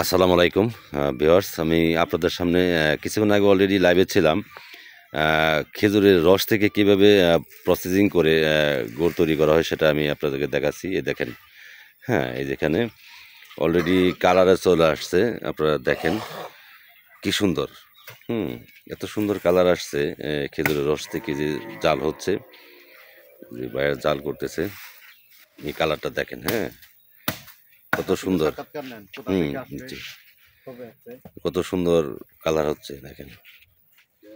আসসালামু আলাইকুম ভিউয়ার্স, আমি আপনাদের সামনে কিছুক্ষণ আগে অলরেডি লাইভে ছিলাম। খেজুরের রস থেকে কিভাবে প্রসেসিং করে গুড় তৈরি করা হয় সেটা আমি আপনাদেরকে দেখাচ্ছি। এই দেখেন, হ্যাঁ, এই যেখানে অলরেডি কালারে চলে আসছে, আপনারা দেখেন কি সুন্দর। এত সুন্দর কালার আসছে খেজুরের রস থেকে যে জাল হচ্ছে, যে বাইরে জাল করতেছে, এই কালারটা দেখেন। হ্যাঁ, কত সুন্দর। জি, কত সুন্দর কালার হচ্ছে দেখেন।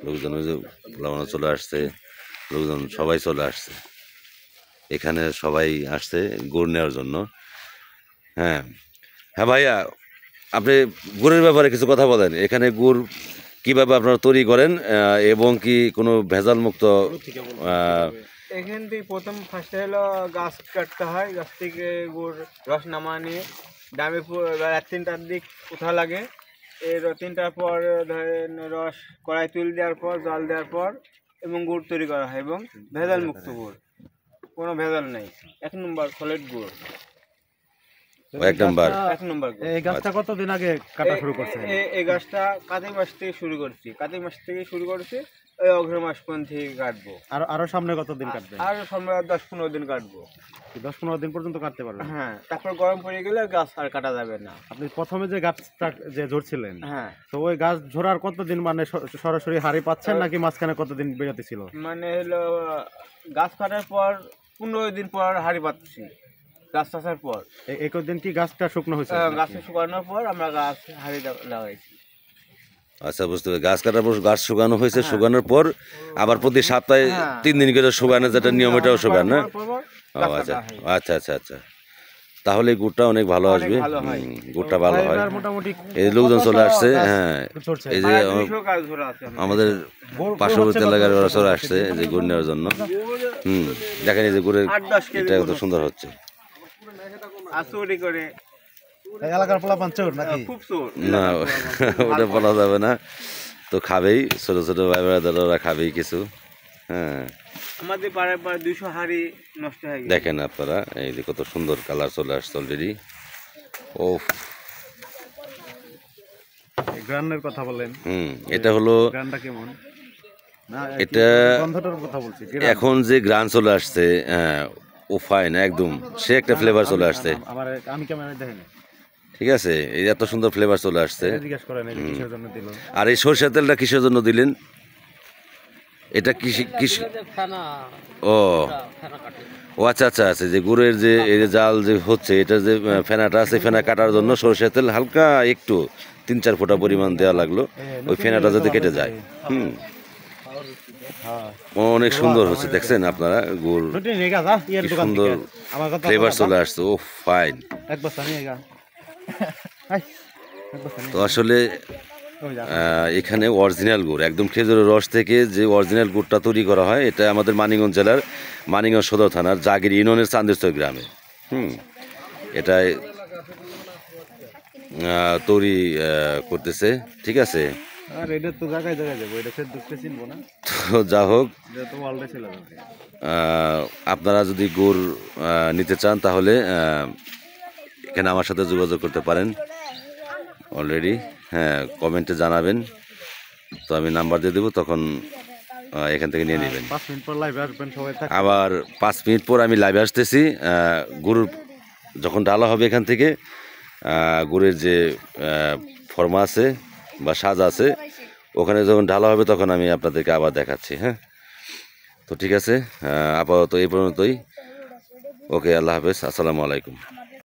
লোকজন লাগানো চলে আসছে, লোকজন সবাই চলে আসছে এখানে, সবাই আসছে গুড় নেওয়ার জন্য। হ্যাঁ হ্যাঁ ভাইয়া, আপনি গুড়ের ব্যাপারে কিছু কথা বলেন। এখানে গুড় কিভাবে আপনারা তৈরি করেন এবং কি কোনো ভেজাল মুক্ত? এখান থেকে প্রথম ফার্স্টে হলো গাছ কাটতে হয়, গাছ থেকে গুড় রস নামা নিয়ে ডাবে রাত 3টার দিক উঠা লাগে। এর 3টার পর ধরেন রস কড়াই তুল দেওয়ার পর জল দেওয়ার পর এবং গুড় তৈরি করা হয়, এবং ভেজাল মুক্ত গুড়, কোনো ভেজাল নেই। 1 নম্বর সলিড গুড়, 1 নাম্বার। এই গাছটা কতদিন আগে কাটা শুরু করছে? এই গাছটা কার্তিক মাস থেকে শুরু করছি। ওই অগ্রহ মাস পর্যন্ত কাটবো। আরো সামনে কতদিন কাটবে? আর সামনে 10-15 দিন কাটবো। 10-15 দিন পর্যন্ত কাটতে পারবেন? হ্যাঁ, তারপর গরম পড়ে গেলে গাছ আর কাটা যাবে না। আপনি প্রথমে যে গাছটা যে ঝরছিলেন, হ্যাঁ, তো ওই গাছ ঝরার কতদিন মানে সরাসরি হাড়ি পাচ্ছেন নাকি মাঝখানে কতদিন বিরতি ছিল? মানে হলো গাছ কাটার পর 15 দিন পর হাড়ি পাচ্ছি, গাছ চাষার পর। এই কদিন কি গাছটা শুকনো হয়েছে? গাছ শুকানোর পর আমরা গাছ হাড়ি লাগাইছি। আচ্ছা, বুঝতে পারি। গাছ কাটার পর গাছ শুকানো হয়েছে, শুকানোর পর আবার প্রতি সপ্তাহে 3 দিন করে শুকানো, যেটা নিয়ম, এটাও শুকান না? ও আচ্ছা আচ্ছা আচ্ছা আচ্ছা, তাহলে গুড়টা অনেক ভালো আসবে। গুড়টা ভালো হয়। মোটামুটি এই লোকজন চলে আসছে। হ্যাঁ, এই যে আমাদের পার্শ্ববর্তী এলাকার ওরা চলে আসছে যে গুড় নেওয়ার জন্য। দেখেন এই যে গুড়ের এটা কত সুন্দর হচ্ছে। এলাকার পোলা পাঞ্চর নাকি? না, ওটা বলা যাবে না। তো খাবেই, ছোট ছোট ভাই বোনেরা ওরা খাবেই কিছু। হ্যাঁ, আমাদের পাড়ায় 200 হাড়ি নষ্ট হয়ে গেছে। দেখেন আপনারা, এই যে কত সুন্দর কালার চলে আসছে অলরেডি। ও, গ্রানের কথা বলেন। এটা হলো গ্রানটা কেমন? না, এটা গন্ধটার কথা বলছি। এখন যে গ্রান চলে আসছে, ও ফাইন, একদম সে একটা ফ্লেভার চলে আসছে। আমি ক্যামেরায় দেখিনি। ঠিক আছে, এই এত সুন্দর ফ্লেভার চলে আসছে। জিজ্ঞেস করেন কিসের জন্য দিল। আর এই সরষের তেলটা কিসের জন্য দিলেন? এটা ও ও আচ্ছা আচ্ছা আচ্ছা, যে গুড়ের যে এই যে জাল যে হচ্ছে, এটা যে ফেনাটা আছে, ফেনা কাটার জন্য সরষের তেল হালকা একটু 3-4 ফোঁটা পরিমাণ দেওয়া লাগলো, ওই ফেনাটা যাতে কেটে যায়। অনেক সুন্দর হচ্ছে, দেখছেন আপনারা গুড় কি সুন্দর ফ্লেভার চলে আসছে। ও ফাইন। তো আসলে এখানে অরিজিনাল গুড়, একদম খেজুরের রস থেকে যে অরিজিনাল গুড়টা তৈরি করা হয়, এটা আমাদের মানিকগঞ্জ জেলার মানিকগঞ্জ সদর থানার জাগির ইউনিয়নের চান্দেশ্বর গ্রামে এটা তৈরি করতেছে। ঠিক আছে, তো যা হোক, আপনারা যদি গুড় নিতে চান তাহলে এখানে আমার সাথে যোগাযোগ করতে পারেন অলরেডি। হ্যাঁ, কমেন্টে জানাবেন, তো আমি নাম্বার দিয়ে দেবো, তখন এখান থেকে নিয়ে নেবেন। আবার 5 মিনিট পর আমি লাইভে আসতেছি। গুড় যখন ঢালা হবে এখান থেকে, গুড়ের যে ফর্মা আছে বা সাজ আছে, ওখানে যখন ঢালা হবে তখন আমি আপনাদেরকে আবার দেখাচ্ছি। হ্যাঁ, তো ঠিক আছে, আপাতত এই পর্যন্তই। ওকে, আল্লাহ হাফেজ, আসসালামু আলাইকুম।